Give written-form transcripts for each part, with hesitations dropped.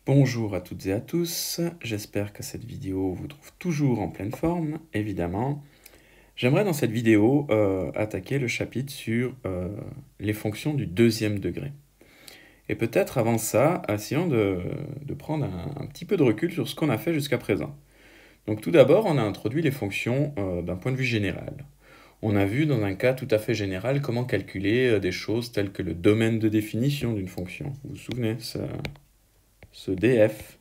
Bonjour à toutes et à tous, j'espère que cette vidéo vous trouve toujours en pleine forme, évidemment. J'aimerais dans cette vidéo attaquer le chapitre sur les fonctions du deuxième degré. Et peut-être avant ça, essayons de prendre un petit peu de recul sur ce qu'on a fait jusqu'à présent. Donc tout d'abord, on a introduit les fonctions d'un point de vue général. On a vu dans un cas tout à fait général comment calculer des choses telles que le domaine de définition d'une fonction. Vous vous souvenez, ce df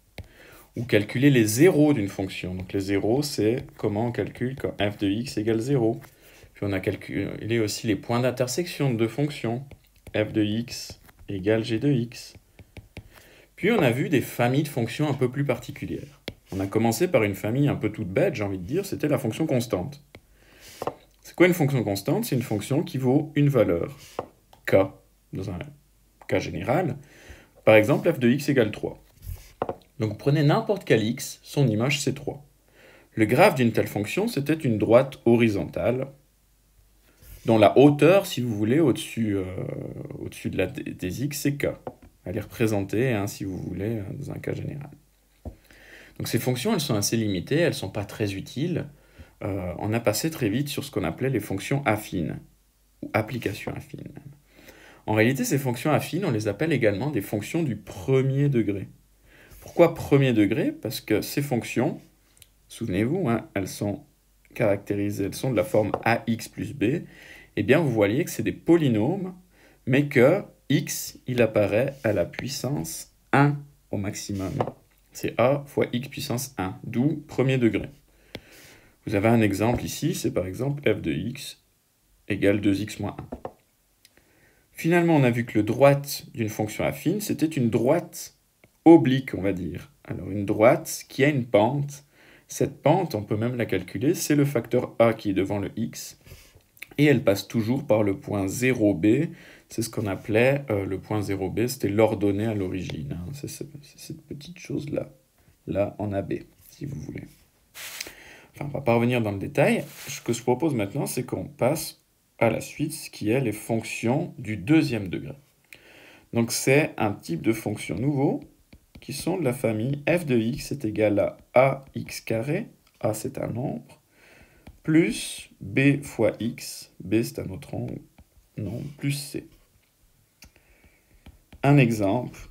ou calculer les zéros d'une fonction. Donc les zéros, c'est comment on calcule quand f de x égale 0. Puis on a calculé aussi les points d'intersection de deux fonctions, f de x égale g de x. Puis on a vu des familles de fonctions un peu plus particulières. On a commencé par une famille un peu toute bête, j'ai envie de dire, c'était la fonction constante. C'est quoi une fonction constante? C'est une fonction qui vaut une valeur k, dans un cas général. Par exemple, f de x égale 3. Donc prenez n'importe quel x, son image c'est 3. Le graphe d'une telle fonction, c'était une droite horizontale, dont la hauteur, si vous voulez, au-dessus des x, c'est k. Elle est représentée, hein, si vous voulez, dans un cas général. Donc ces fonctions, elles sont assez limitées, elles ne sont pas très utiles. On a passé très vite sur ce qu'on appelait les fonctions affines, ou applications affines. En réalité, ces fonctions affines, on les appelle également des fonctions du premier degré. Pourquoi premier degré? Parce que ces fonctions, souvenez-vous, hein, elles sont caractérisées, elles sont de la forme ax plus b. Eh bien, vous voyez que c'est des polynômes, mais que x, il apparaît à la puissance 1 au maximum. C'est a fois x puissance 1, d'où premier degré. Vous avez un exemple ici, c'est par exemple f de x égale 2x moins 1. Finalement, on a vu que le droite d'une fonction affine, c'était une droite oblique, on va dire. Alors, une droite qui a une pente. Cette pente, on peut même la calculer, c'est le facteur a qui est devant le x. Et elle passe toujours par le point 0b. C'est ce qu'on appelait le point 0b, c'était l'ordonnée à l'origine. Hein. C'est cette petite chose-là, là en AB, si vous voulez. Enfin, on ne va pas revenir dans le détail. Ce que je propose maintenant, c'est qu'on passe à la suite, ce qui est les fonctions du deuxième degré. Donc c'est un type de fonction nouveau qui sont de la famille f de x est égal à ax carré, a c'est un nombre, plus b fois x, b c'est un autre nombre, plus c. Un exemple,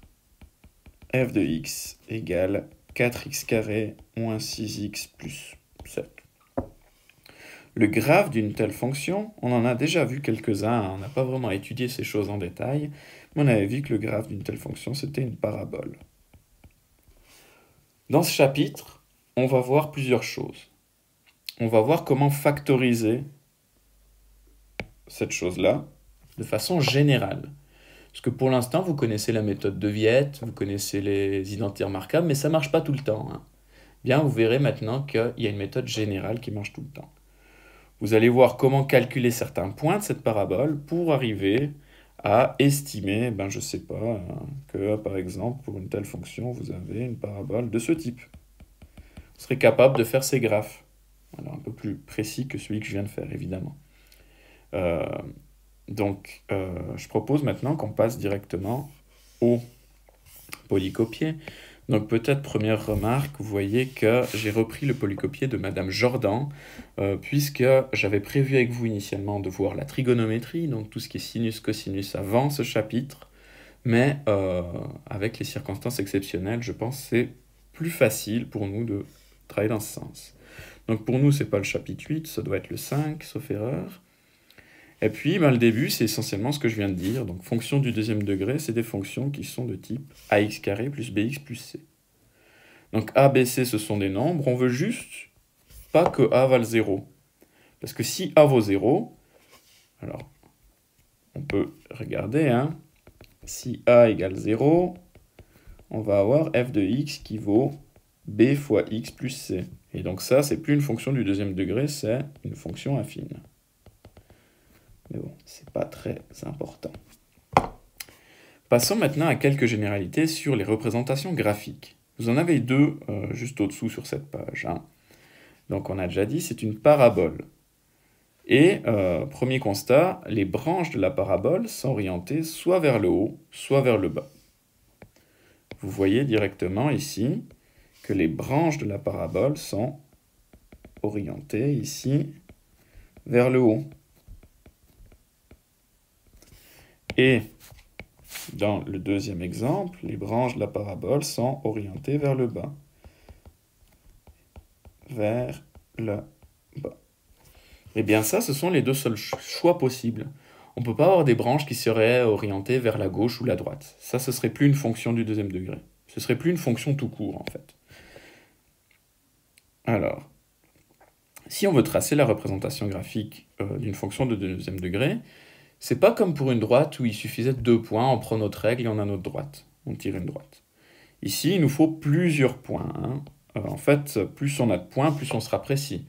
f de x égale 4x carré moins 6x plus 7. Le graphe d'une telle fonction, on en a déjà vu quelques-uns, hein, on n'a pas vraiment étudié ces choses en détail, mais on avait vu que le graphe d'une telle fonction, c'était une parabole. Dans ce chapitre, on va voir plusieurs choses. On va voir comment factoriser cette chose-là de façon générale. Parce que pour l'instant, vous connaissez la méthode de Viette, vous connaissez les identités remarquables, mais ça ne marche pas tout le temps. Hein. Bien, vous verrez maintenant qu'il y a une méthode générale qui marche tout le temps. Vous allez voir comment calculer certains points de cette parabole pour arriver à estimer, ben je sais pas, que par exemple, pour une telle fonction, vous avez une parabole de ce type. Vous serez capable de faire ces graphes. Alors un peu plus précis que celui que je viens de faire, évidemment. Je propose maintenant qu'on passe directement au polycopier. Donc peut-être première remarque, vous voyez que j'ai repris le polycopier de Madame Jordan, puisque j'avais prévu avec vous initialement de voir la trigonométrie, donc tout ce qui est sinus, cosinus avant ce chapitre, mais avec les circonstances exceptionnelles, je pense que c'est plus facile pour nous de travailler dans ce sens. Donc pour nous, c'est pas le chapitre 8, ça doit être le 5, sauf erreur. Et puis, le début, c'est essentiellement ce que je viens de dire. Donc, fonction du deuxième degré, c'est des fonctions qui sont de type ax carré plus bx plus c. Donc, a, b, c, ce sont des nombres. On veut juste pas que a vale 0. Parce que si a vaut 0, alors, on peut regarder, hein, si a égale 0, on va avoir f de x qui vaut b fois x plus c. Et donc ça, c'est plus une fonction du deuxième degré, c'est une fonction affine. Mais bon, c'est pas très important. Passons maintenant à quelques généralités sur les représentations graphiques. Vous en avez deux juste au-dessous sur cette page. Hein. Donc on a déjà dit, c'est une parabole. Et premier constat, les branches de la parabole sont orientées soit vers le haut, soit vers le bas. vous voyez directement ici que les branches de la parabole sont orientées ici vers le haut. Et dans le deuxième exemple, les branches de la parabole sont orientées vers le bas. Vers le bas. Eh bien ça, ce sont les deux seuls choix possibles. On ne peut pas avoir des branches qui seraient orientées vers la gauche ou la droite. Ça, ce serait plus une fonction du deuxième degré. Ce serait plus une fonction tout court, en fait. Alors, si on veut tracer la représentation graphique d'une fonction de deuxième degré, c'est pas comme pour une droite où il suffisait de 2 points, on prend notre règle et on a notre droite. On tire une droite. Ici, il nous faut plusieurs points. En fait, plus on a de points, plus on sera précis.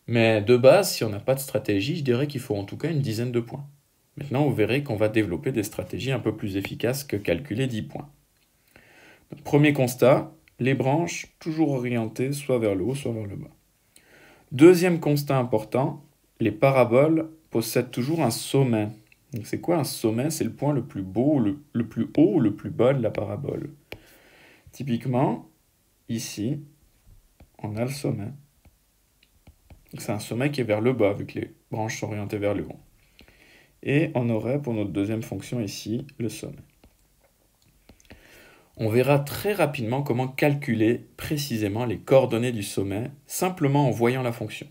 Mais de base, si on n'a pas de stratégie, je dirais qu'il faut en tout cas une dizaine de points. Maintenant, vous verrez qu'on va développer des stratégies un peu plus efficaces que calculer 10 points. Donc, premier constat, les branches toujours orientées soit vers le haut, soit vers le bas. Deuxième constat important, les paraboles possèdent toujours un sommet. Donc c'est quoi un sommet? C'est le point le plus beau, le plus haut ou le plus bas de la parabole. Typiquement, ici, on a le sommet. C'est un sommet qui est vers le bas, vu que les branches sont orientées vers le haut. Et on aurait, pour notre deuxième fonction ici, le sommet. On verra très rapidement comment calculer précisément les coordonnées du sommet, simplement en voyant la fonction.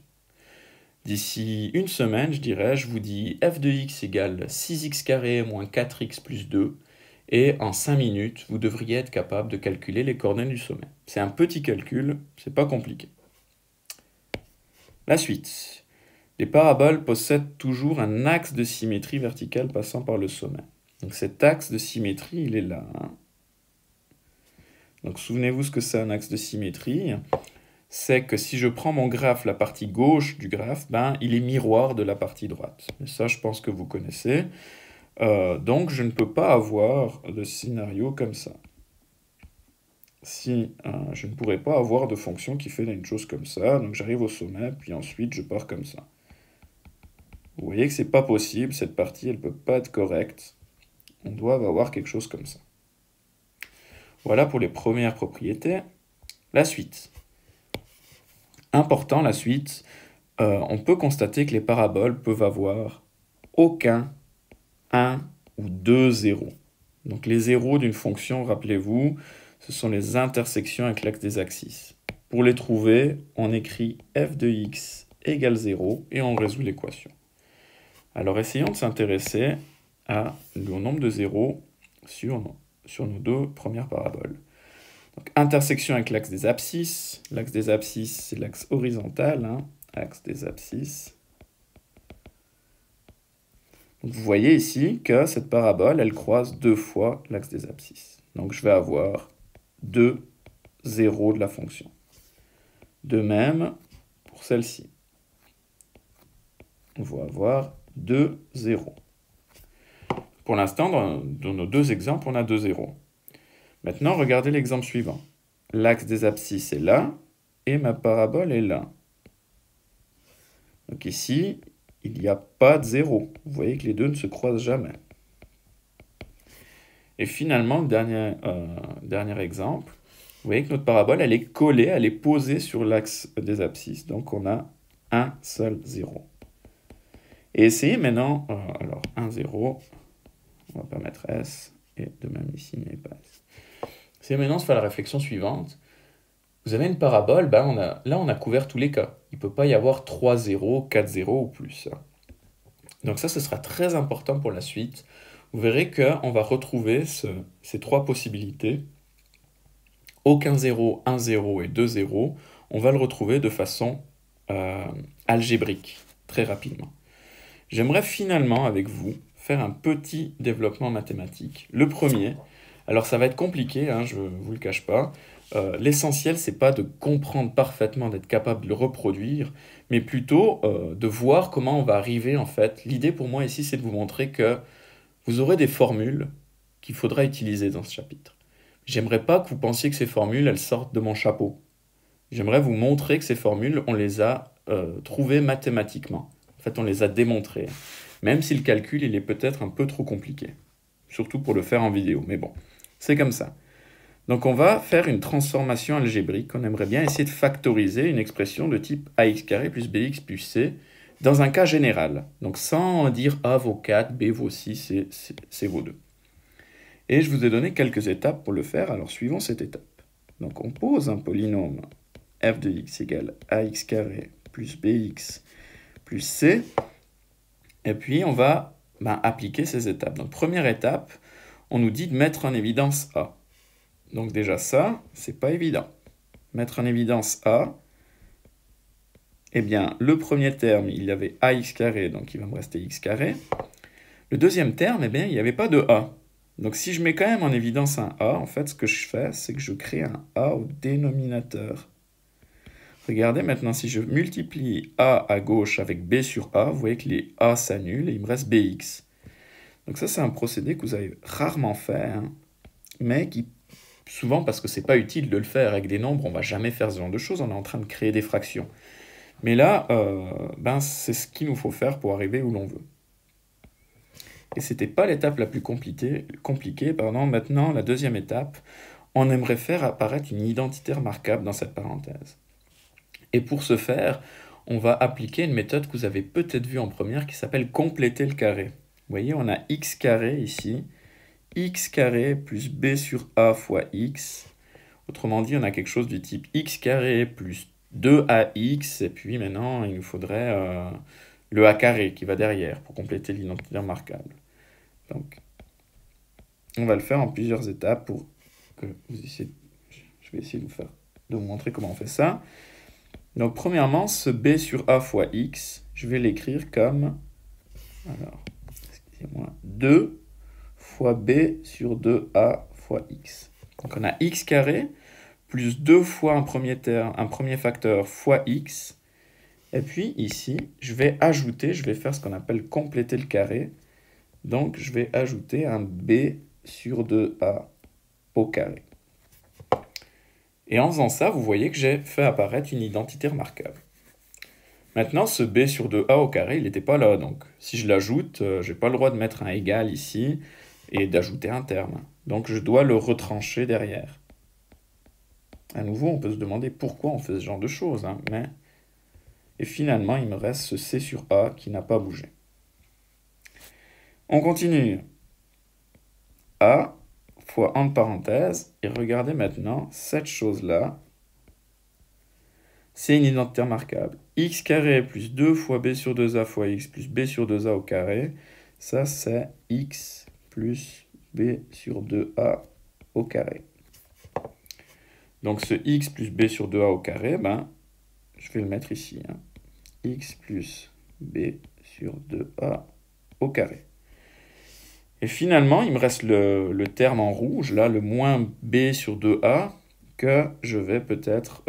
D'ici une semaine, je vous dis f de x égale 6x carré moins 4x plus 2, et en 5 minutes, vous devriez être capable de calculer les coordonnées du sommet. C'est un petit calcul, c'est pas compliqué. La suite. Les paraboles possèdent toujours un axe de symétrie verticale passant par le sommet. Donc cet axe de symétrie, il est là. Donc souvenez-vous ce que c'est un axe de symétrie. C'est que si je prends mon graphe, la partie gauche du graphe, il est miroir de la partie droite. Et ça, je pense que vous connaissez. Donc je ne peux pas avoir de scénario comme ça. Si je ne pourrais pas avoir de fonction qui fait une chose comme ça, donc j'arrive au sommet, puis ensuite je pars comme ça. Vous voyez que c'est pas possible, cette partie, elle peut pas être correcte. On doit avoir quelque chose comme ça. Voilà pour les premières propriétés. La suite. Important, la suite. On peut constater que les paraboles peuvent avoir aucun 1 ou 2 zéros. Donc les zéros d'une fonction, rappelez-vous, ce sont les intersections avec l'axe des axes. Pour les trouver, on écrit f de x égale 0 et on résout l'équation. Alors essayons de s'intéresser au nombre de zéros sur nos deux premières paraboles. Donc, intersection avec l'axe des abscisses. L'axe des abscisses, c'est l'axe horizontal. Axe des abscisses. Donc, vous voyez ici que cette parabole, elle croise 2 fois l'axe des abscisses. Donc je vais avoir 2 zéros de la fonction. De même, pour celle-ci. On va avoir 2 zéros. Pour l'instant, dans nos deux exemples, on a 2 zéros. Maintenant, regardez l'exemple suivant. L'axe des abscisses est là, et ma parabole est là. Donc ici, il n'y a pas de zéro. Vous voyez que les deux ne se croisent jamais. Et finalement, le dernier exemple, vous voyez que notre parabole, elle est collée, elle est posée sur l'axe des abscisses. Donc on a un seul zéro. Et essayez maintenant, alors 1, 0, on ne va pas mettre S, et de même ici, il n'y a pas S. C'est maintenant de faire la réflexion suivante. Vous avez une parabole, là on a couvert tous les cas. Il ne peut pas y avoir 3 zéros, 4 zéros ou plus. Donc ça, ce sera très important pour la suite. Vous verrez qu'on va retrouver ces 3 possibilités. Aucun 0, 1 0 et 2 0. On va le retrouver de façon algébrique, très rapidement. J'aimerais finalement, avec vous, faire un petit développement mathématique. Le premier, alors ça va être compliqué, je ne vous le cache pas. L'essentiel, c'est pas de comprendre parfaitement, d'être capable de le reproduire, mais plutôt de voir comment on va arriver, en fait. L'idée pour moi ici, c'est de vous montrer que vous aurez des formules qu'il faudra utiliser dans ce chapitre. J'aimerais pas que vous pensiez que ces formules, elles sortent de mon chapeau. J'aimerais vous montrer que ces formules, on les a trouvées mathématiquement. En fait, on les a démontrées. Même si le calcul, il est peut-être un peu trop compliqué. Surtout pour le faire en vidéo, mais bon, c'est comme ça. Donc on va faire une transformation algébrique. On aimerait bien essayer de factoriser une expression de type ax carré plus bx plus c dans un cas général. Donc sans dire a vaut 4, b vaut 6, c vaut 2. Et je vous ai donné quelques étapes pour le faire, alors suivons cette étape. Donc on pose un polynôme f de x égale ax carré plus bx plus c, et puis on va appliquer ces étapes. Donc première étape, on nous dit de mettre en évidence a. Donc déjà ça, c'est pas évident. Mettre en évidence a, eh bien le premier terme, il y avait ax carré, donc il va me rester x carré. Le deuxième terme, eh bien il n'y avait pas de a. Donc si je mets quand même en évidence un a, en fait ce que je fais, c'est que je crée un a au dénominateur. Regardez maintenant, si je multiplie a à gauche avec b sur a, vous voyez que les a s'annulent et il me reste bx. Donc ça, c'est un procédé que vous avez rarement fait, hein, mais qui, souvent, parce que c'est pas utile de le faire avec des nombres, on va jamais faire ce genre de choses, on est en train de créer des fractions. Mais là, c'est ce qu'il nous faut faire pour arriver où l'on veut. Et c'était pas l'étape la plus compliquée. Maintenant, la deuxième étape, on aimerait faire apparaître une identité remarquable dans cette parenthèse. Et pour ce faire, on va appliquer une méthode que vous avez peut-être vue en première qui s'appelle compléter le carré. Vous voyez, on a x carré ici, x carré plus b sur a fois x. Autrement dit, on a quelque chose du type x carré plus 2ax, et puis maintenant, il nous faudrait le a carré qui va derrière pour compléter l'identité remarquable. Donc, on va le faire en plusieurs étapes pour que vous essayez. Je vais essayer de vous montrer comment on fait ça. Donc, premièrement, ce b sur a fois x, je vais l'écrire comme, alors, excusez-moi, 2 fois b sur 2a fois x. Donc, on a x carré plus 2 fois un premier facteur fois x. Et puis, ici, je vais faire ce qu'on appelle compléter le carré. Donc, je vais ajouter un b sur 2a au carré. Et en faisant ça, vous voyez que j'ai fait apparaître une identité remarquable. Maintenant, ce b sur 2a au carré, il n'était pas là. Donc, si je l'ajoute, je n'ai pas le droit de mettre un égal ici et d'ajouter un terme. Donc, je dois le retrancher derrière. À nouveau, on peut se demander pourquoi on fait ce genre de choses. Hein, Et finalement, il me reste ce c sur a qui n'a pas bougé. On continue. A fois entre parenthèses, et regardez maintenant, cette chose-là, c'est une identité remarquable. X carré plus 2 fois b sur 2a fois x plus b sur 2a au carré, ça c'est x plus b sur 2a au carré. Donc ce x plus b sur 2a au carré, je vais le mettre ici. Hein. X plus b sur 2a au carré. Et finalement, il me reste le terme en rouge, là, le moins b sur 2a, que je vais peut-être,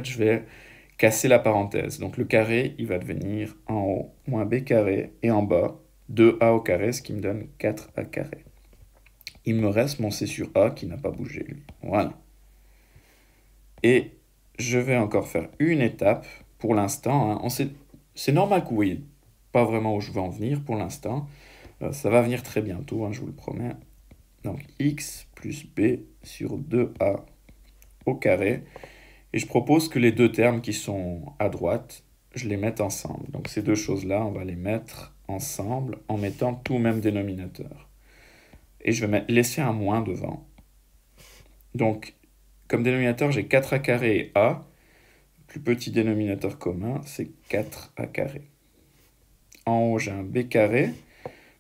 je vais casser la parenthèse. Donc le carré, il va devenir en haut, moins b carré, et en bas, 2a au carré, ce qui me donne 4a carré. Il me reste mon c sur a qui n'a pas bougé, lui. Voilà. Et je vais encore faire une étape pour l'instant. Hein. C'est normal que vous ne voyez pas vraiment où je veux en venir pour l'instant. Ça va venir très bientôt, hein, je vous le promets. Donc x plus b sur 2a au carré. Et je propose que les deux termes qui sont à droite, je les mette ensemble. Donc ces deux choses-là, on va les mettre ensemble en mettant tout au même dénominateur. Et je vais laisser un moins devant. Donc, comme dénominateur, j'ai 4a carré et a. Le plus petit dénominateur commun, c'est 4a carré. En haut, j'ai un b carré.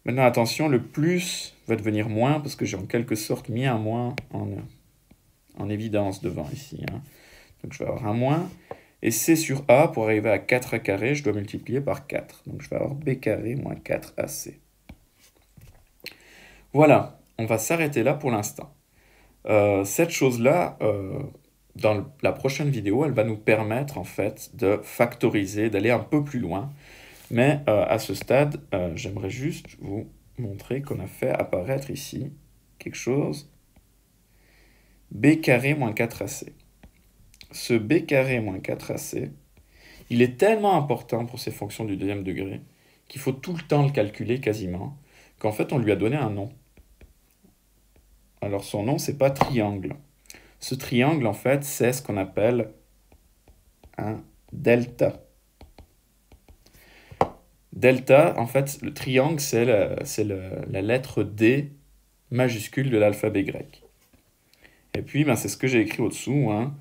Maintenant, attention, le plus va devenir moins parce que j'ai en quelque sorte mis un moins en évidence devant ici. Hein. Donc, je vais avoir un moins. Et c sur a, pour arriver à 4a carré, je dois multiplier par 4. Donc, je vais avoir b carré moins 4ac. Voilà, on va s'arrêter là pour l'instant. Cette chose-là, dans la prochaine vidéo, elle va nous permettre en fait de factoriser, d'aller un peu plus loin. Mais à ce stade, j'aimerais juste vous montrer qu'on a fait apparaître ici quelque chose, b carré moins 4ac. Ce b carré moins 4ac, il est tellement important pour ces fonctions du deuxième degré qu'il faut tout le temps le calculer quasiment, qu'en fait on lui a donné un nom. Alors son nom, c'est pas triangle. Ce triangle, en fait, c'est ce qu'on appelle un delta. Delta, en fait, le triangle, c'est la lettre D majuscule de l'alphabet grec. Et puis, ben, c'est ce que j'ai écrit au-dessous. Hein.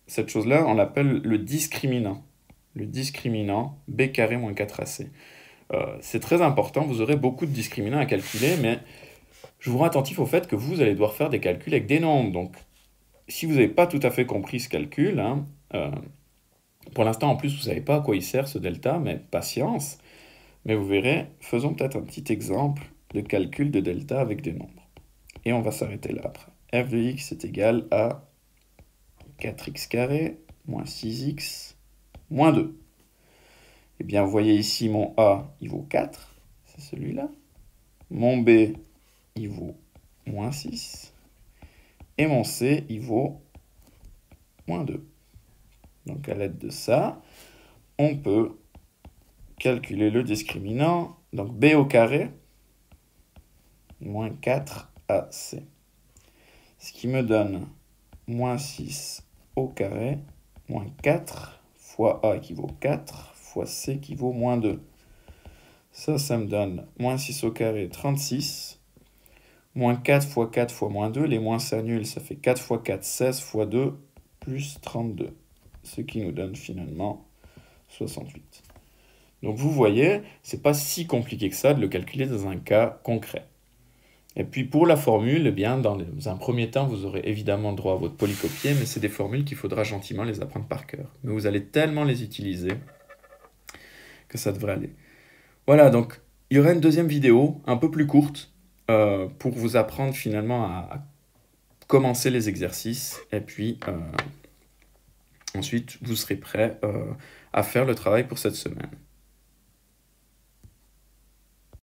Cette chose-là, on l'appelle le discriminant. Le discriminant b carré moins 4ac. C'est très important, vous aurez beaucoup de discriminants à calculer, mais je vous rends attentif au fait que vous allez devoir faire des calculs avec des nombres. Donc, si vous n'avez pas tout à fait compris ce calcul, hein, pour l'instant, en plus, vous ne savez pas à quoi il sert ce delta, mais patience. Mais vous verrez, faisons peut-être un petit exemple de calcul de delta avec des nombres. Et on va s'arrêter là après. F de x est égal à 4x carré moins 6x moins 2. Eh bien, vous voyez ici, mon A, il vaut 4. C'est celui-là. Mon B, il vaut moins 6. Et mon C, il vaut moins 2. Donc, à l'aide de ça, on peut calculer le discriminant. Donc, B au carré, moins 4AC. Ce qui me donne moins 6 au carré, moins 4 fois A équivaut 4, fois C équivaut moins 2. Ça me donne moins 6 au carré, 36. Moins 4 fois 4 fois moins 2, les moins s'annulent, ça fait 4 fois 4, 16 fois 2, plus 32. Ce qui nous donne finalement 68. Donc vous voyez, c'est pas si compliqué que ça de le calculer dans un cas concret. Et puis pour la formule, eh bien, dans un premier temps, vous aurez évidemment droit à votre polycopier, mais c'est des formules qu'il faudra gentiment les apprendre par cœur. Mais vous allez tellement les utiliser que ça devrait aller. Voilà, donc il y aura une deuxième vidéo, un peu plus courte, pour vous apprendre finalement à commencer les exercices. Et puis ensuite, vous serez prêt à faire le travail pour cette semaine.